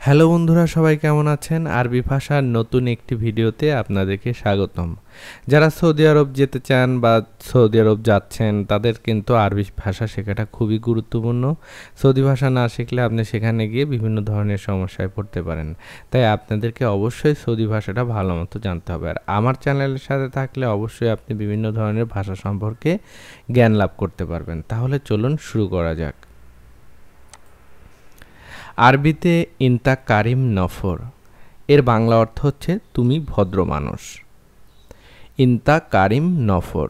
Hello বন্ধুরা, সবাই কেমন আছেন? আরবি ভাষার নতুন একটি ভিডিওতে আপনাদেরকে স্বাগতম। যারা সৌদি আরব যেতে চান বা সৌদি আরব যাচ্ছেন, তাদের কিন্তু আরবি ভাষা শেখাটা খুবই গুরুত্বপূর্ণ। সৌদি ভাষা না শিখলে আপনি সেখানে গিয়ে বিভিন্ন ধরনের সমস্যায় পড়তে পারেন। তাই আপনাদেরকে অবশ্যই সৌদি ভাষাটা ভালো মতো জানতে হবে। আর আমার চ্যানেলের সাথে থাকলে অবশ্যই আপনি বিভিন্ন ধরনের ভাষা সম্পর্কে জ্ঞান লাভ করতে পারবেন। তাহলে চলুন শুরু করা যাক। আরবিতে ইনতা কারিম নফর এর বাংলা অর্থ হচ্ছে তুমি ভদ্র মানুষ। ইনতা কারিম নফর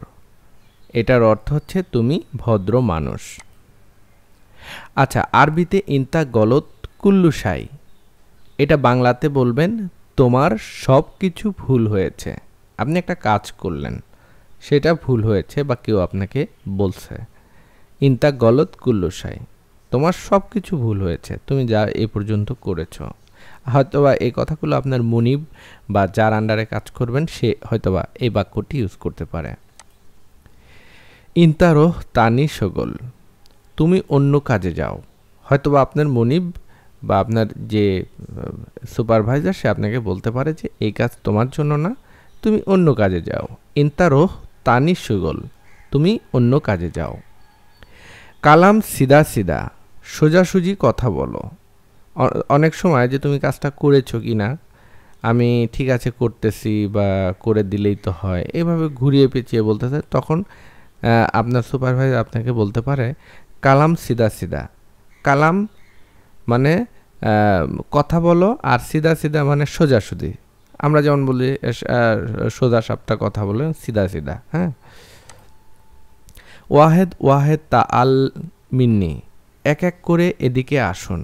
এটার অর্থ হচ্ছে তুমি ভদ্র মানুষ। আচ্ছা, আরবিতে ইনতা গলত কুল্লুশাই, এটা বাংলাতে বলবেন তোমার সব কিছু ভুল হয়েছে। আপনি একটা কাজ করলেন, সেটা ভুল হয়েছে বা কেউ আপনাকে বলছে। ইনতা গলত কুল্লুশাই, তোমার সব কিছু ভুল হয়েছে, তুমি যা এ পর্যন্ত করেছো। হয়তোবা এই কথাগুলো আপনার মুনিব বা যার আন্ডারে কাজ করবেন সে হয়তোবা এই বাক্যটি ইউজ করতে পারে। ইন্তারোহ তানি সগল, তুমি অন্য কাজে যাও। হয়তোবা আপনার মুনিব বা আপনার যে সুপারভাইজার সে আপনাকে বলতে পারে যে এই কাজ তোমার জন্য না, তুমি অন্য কাজে যাও। ইন্তারোহ তানি সগল, তুমি অন্য কাজে যাও। কালাম সিদা সিদা, সোজাসুজি কথা বলো। অনেক সময় যে তুমি কাজটা করেছো কি না, আমি ঠিক আছে করতেছি বা করে দিলেই তো হয়, এভাবে ঘুরিয়ে পেঁচিয়ে বলতেছে, তখন আপনার সুপারভাইজার আপনাকে বলতে পারে কালাম সিদা সিদা। কালাম মানে কথা বলো, আর সিদা সিদা মানে সোজাসুজি। আমরা যেমন বলি সোজা সাপটা কথা বলে সিদা সিদা। হ্যাঁ, ওয়াহেদ ওয়াহেদ তা আল মিন্নি, এক এক করে এদিকে আসুন।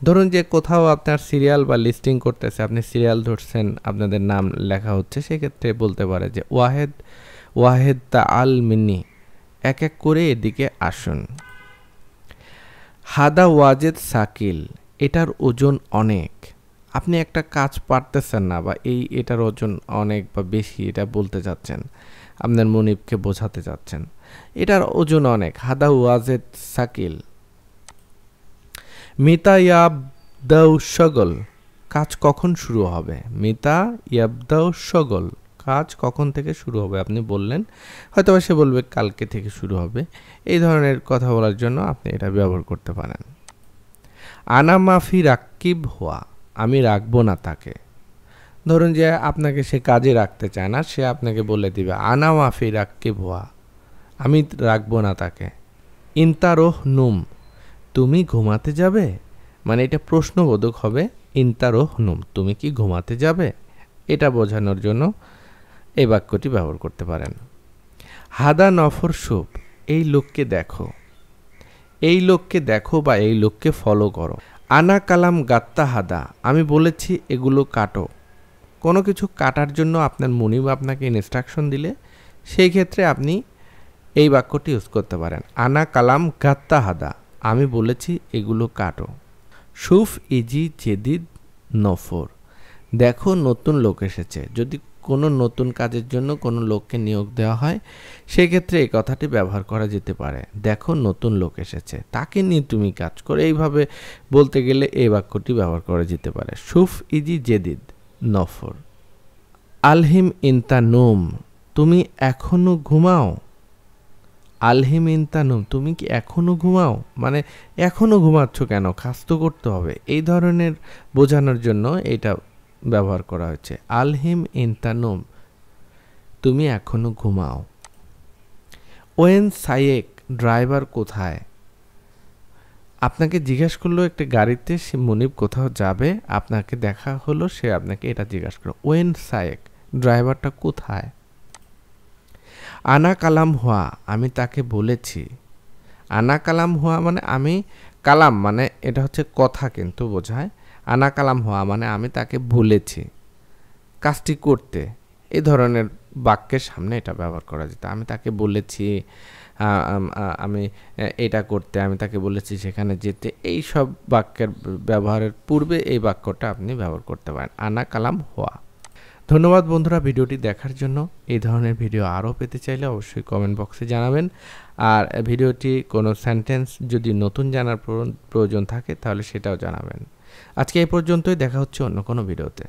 ধরুন যে কোথাও আপনার সিরিয়াল বা লিস্টিং করতেছে, আপনি সিরিয়াল ধরছেন, আপনাদের নাম লেখা হচ্ছে, সেক্ষেত্রে বলতে পারে যে ওয়াহেদ ওয়াহেদ তা আল মিন্নি, এক এক করে এদিকে আসুন। হাদা ওয়াজেদ সাকিল, এটার ওজন অনেক। আপনি একটা কাজ পারতেছেন না বা এটার ওজন অনেক বা বেশি, এটা বলতে চাচ্ছেন, আপনার মনিবকে বোঝাতে চাচ্ছেন এটার ওজন অনেক। হাদা ওয়াজেদ সাকিল। মিতা ইয়াবদাউ শগল, কাজ কখন শুরু হবে? মিতা ইয়াবদাউ শগল, কাজ কখন থেকে শুরু হবে? আপনি বললেন, হয়তো সে বলবে কালকে থেকে শুরু হবে। এই ধরনের কথা বলার জন্য আপনি এটা ব্যবহার করতে পারেন। আনা মাফি রাক্কিব হওয়া, আমি রাখবো না তাকে। ধরুন যে আপনাকে সে কাজে রাখতে চায় না, সে আপনাকে বলে দিবে আনা মাফি রাক্কিব হওয়া, আমি রাখবো না তাকে। ইনতারোহ নুম, তুমি ঘুমাতে যাবে, মানে এটা প্রশ্নবোধক হবে। ইনতারোহ নুম, তুমি কি ঘুমাতে যাবে, এটা বোঝানোর জন্য এই বাক্যটি ব্যবহার করতে পারেন। হাদা নফর শুভ, এই লোককে দেখো। এই লোককে দেখো বা এই লোককে ফলো করো। আনা কালাম গাত্তা হাদা, আমি বলেছি এগুলো কাটো। কোনো কিছু কাটার জন্য আপনার মুনিব আপনাকে ইনস্ট্রাকশন দিলে সেই ক্ষেত্রে আপনি এই বাক্যটি ইউজ করতে পারেন। আনা কালাম গাত্তা হাদা, আমি বলেছি এগুলো কাটো। সুফ ইজি জেদিদ নফর, দেখো নতুন লোক এসেছে। যদি কোনো নতুন কাজের জন্য কোনো লোককে নিয়োগ দেওয়া হয়, সেক্ষেত্রে এই কথাটি ব্যবহার করা যেতে পারে, দেখো নতুন লোক এসেছে, তাকে নিয়ে তুমি কাজ করো। এইভাবে বলতে গেলে এই বাক্যটি ব্যবহার করা যেতে পারে। সুফ ইজি জেদিদ নফর। আলহিম ইনতা নোম, তুমি এখনো ঘুমাও। আলহিম ইনতানুম, তুমি কি এখনো ঘুমাও, মানে এখনো ঘুমাচ্ছ কেন, কাজ তো করতে হবে। এই ধরনের বোঝানোর জন্য এটা ব্যবহার করা হয়েছে। আলহিম ইনতানুম, তুমি এখনো ঘুমাও। ওয়েন সাইয়েক, ড্রাইভার কোথায়? আপনাকে জিজ্ঞেস করলো একটা গাড়িতে সে মুনিব কোথাও যাবে, আপনাকে দেখা হলো, সে আপনাকে এটা জিজ্ঞাসা করলো ওয়েন সাইয়েক, ড্রাইভারটা কোথায়? আনা কালাম হুয়া, আমি তাকে বলেছি। আনা কালাম হুয়া মানে আমি, কালাম মানে এটা হচ্ছে কথা কিন্তু বোঝায়। আনা কালাম হুয়া মানে আমি তাকে বলেছি কাজটি করতে। এই ধরনের বাক্যের সামনে এটা ব্যবহার করা যেত। আমি তাকে বলেছি আমি এটা করতে, আমি তাকে বলেছি সেখানে যেতে। এই সব বাক্যের ব্যবহারের পূর্বে এই বাক্যটা আপনি ব্যবহার করতে পারেন, আনা কালাম হুয়া। ধন্যবাদ বন্ধুরা ভিডিওটি দেখার জন্য। এই ধরনের ভিডিও আরও পেতে চাইলে অবশ্যই কমেন্ট বক্সে জানাবেন। আর ভিডিওটি কোনো সেন্টেন্স যদি নতুন জানার প্রয়োজন থাকে তাহলে সেটাও জানাবেন। আজকে এই পর্যন্তই, দেখা হচ্ছে অন্য কোনো ভিডিওতে।